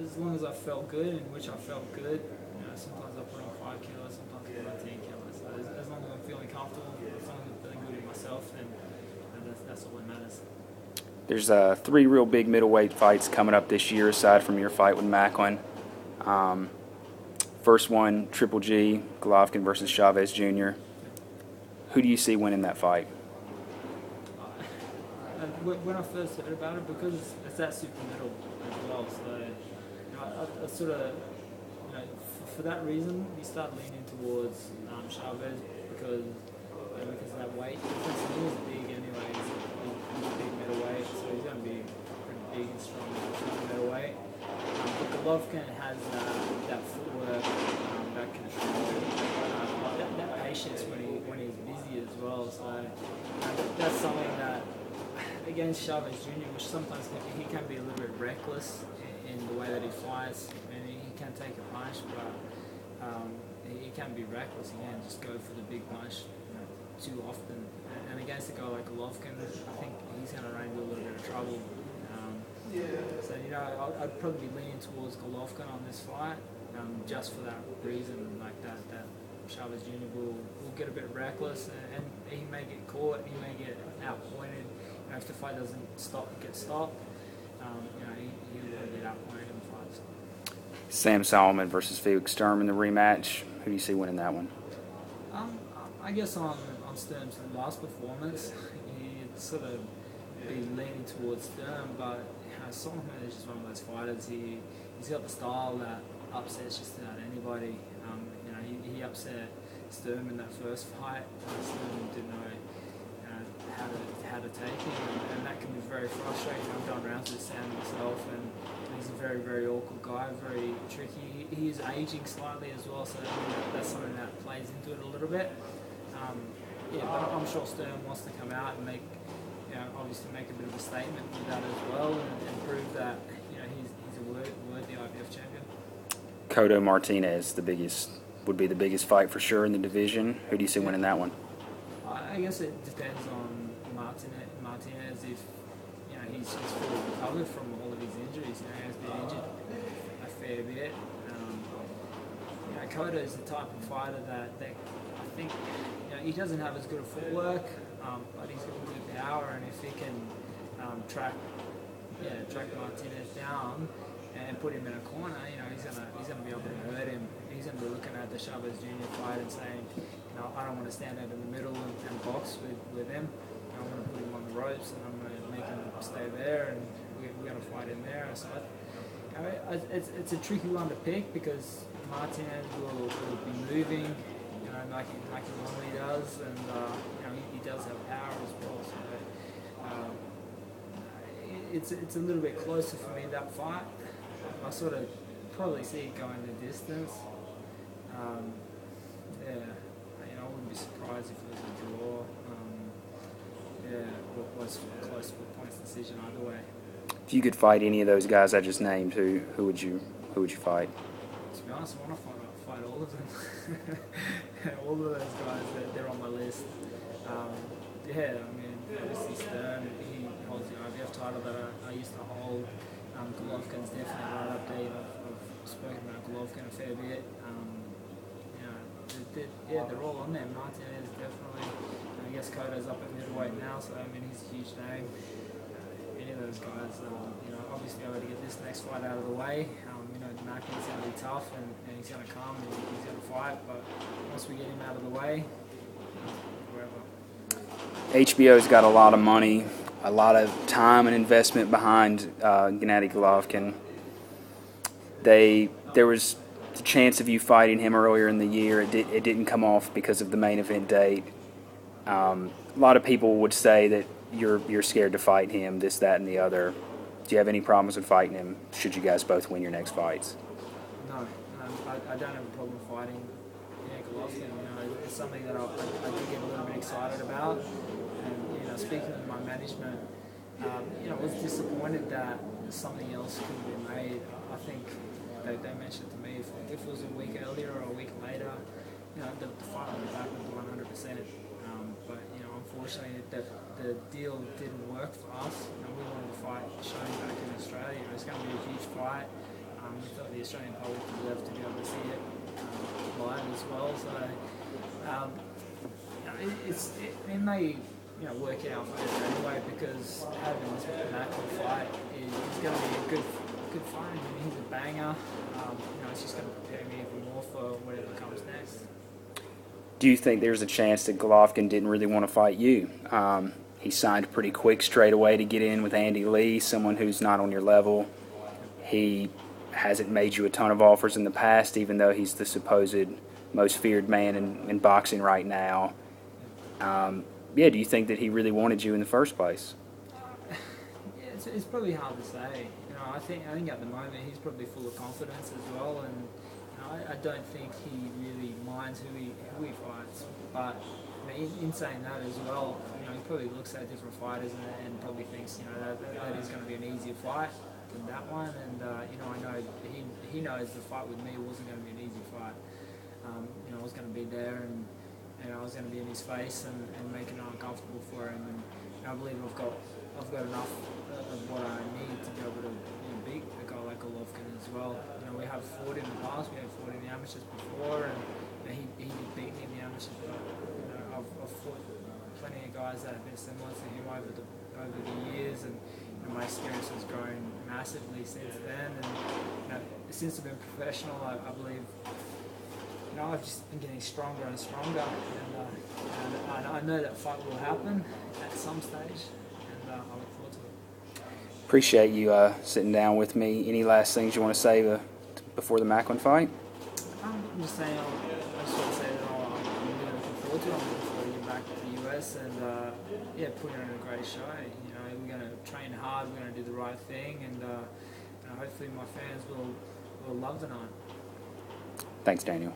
as long as I felt good, in which I felt good. Sometimes I put on 5 kilos, sometimes I put on 10 kilos. So as long as I'm feeling comfortable, as long as I'm feeling good with myself, then that's all that matters. There's 3 real big middleweight fights coming up this year, aside from your fight with Macklin. First one, Triple G, Golovkin versus Chavez Jr. Who do you see winning that fight? When I first heard about it, because it's that super middle as well, so I sort of, for that reason, you start leaning towards Chavez because of that weight difference. He was big anyway. He's a big middleweight, so he's going to be pretty big and strong for middleweight. But Golovkin has that footwork, that control, that patience when he's busy as well. So that's something that against Chavez Jr., which sometimes he can be a little bit reckless in the way that he fights. I mean, he can take a punch, but he can be reckless. He can just go for the big punch too often. And against a guy like Golovkin, I think he's going to run into a little bit of trouble. So, I'd probably be leaning towards Golovkin on this fight, just for that reason, like that Chavez Jr. will get a bit reckless, and he may get caught, he may get outpointed. If the fight doesn't get stopped, he will get outpointed in the fights. Sam Solomon versus Felix Sturm in the rematch. Who do you see winning that one? I guess on Sturm's last performance, he'd sort of be leaning towards Sturm, but Solomon is just one of those fighters. He's got the style that upsets just about anybody. He upset Sturm in that first fight. Sturm didn't know how to take him, and that can be very frustrating. I've done rounds with Sam myself, and he's a very, very awkward guy, very tricky. He is aging slightly as well, so that's something that plays into it a little bit. But I'm sure Sturm wants to come out and obviously make a bit of a statement with that as well, and prove that he's a worthy IBF champion. Cotto Martinez, would be the biggest fight for sure in the division. Who do you see winning that one? I guess it depends on Martinez if he's fully recovered from all of his injuries. He has been injured a fair bit. Cotto is the type of fighter that I think he doesn't have as good a footwork, but he's got good power, and if he can track Martinez down and put him in a corner, he's gonna be able to hurt him. He's gonna be looking at the Chavez Jr. fight and saying, I don't want to stand out in the middle and box with him. I'm going to put him on the ropes, and I'm going to make him stay there, and we're going to fight in there. So it's a tricky one to pick because Martinez will be moving, like he normally does, and he does have power as well. So it's a little bit closer for me, that fight. I sort of probably see it going the distance. I wouldn't be surprised if it was a draw. It was close to a points decision either way. If you could fight any of those guys I just named, who would you fight? To be honest, I want to fight all of them. All of those guys, they're on my list. Obviously Stern, he holds the IBF title that I used to hold. Golovkin's definitely right up there. I've spoken about Golovkin a fair bit. They're all on there. Martinez definitely. I guess Cotto's up at middleweight now, so he's a huge name. Any of those guys, obviously I got to get this next fight out of the way. Macklin's going to be tough, and he's going to come and he's going to fight. But once we get him out of the way, wherever. HBO's got a lot of money, a lot of time and investment behind Gennady Golovkin. There was the chance of you fighting him earlier in the year. It didn't come off because of the main event date. A lot of people would say that you're scared to fight him, this, that, and the other. Do you have any problems with fighting him should you guys both win your next fights? No, I don't have a problem fighting Golovkin. It's something that I do get a little bit excited about. And speaking with my management, I was disappointed that something else couldn't be made. I think they mentioned to me if it was a week earlier or a week later, the fight would have happened 100%. But unfortunately, the deal didn't work for us. We wanted to fight Shane back in Australia. It was going to be a huge fight. We thought the Australian public deserved to be able to see it live as well. So it may work out for us anyway, because having this Macklin fight is going to be a good fight. I mean, he's a banger. It's just going to prepare me even more for whatever comes next. Do you think there's a chance that Golovkin didn't really want to fight you? He signed pretty quick straight away to get in with Andy Lee, someone who's not on your level. He hasn't made you a ton of offers in the past, even though he's the supposed most feared man in boxing right now. Do you think that he really wanted you in the first place? Yeah, it's probably hard to say. I think at the moment he's probably full of confidence as well, and I don't think he really minds who he fights. But in saying that as well, he probably looks at different fighters and probably thinks that is going to be an easier fight than that one. And I know he knows the fight with me wasn't going to be an easy fight. I was going to be there and I was going to be in his face and make it uncomfortable for him. And I believe I've got enough of what I need to be able to beat a guy like Golovkin as well. We have fought in the past, we have fought in the amateurs before, and he beat me in the amateurs. But I've fought plenty of guys that have been similar to him over the years, and my experience has grown massively since then. And since I've been professional, I believe I've just been getting stronger and stronger, and I know that fight will happen at some stage, and I look forward to it. Appreciate you sitting down with me. Any last things you want to say before the Macklin fight? I'm just saying, I just want to say that I'm really looking forward to it. I'm looking forward to getting back to the US and putting on a great show. We're going to train hard, we're going to do the right thing, and hopefully my fans will love the night. Thanks, Daniel.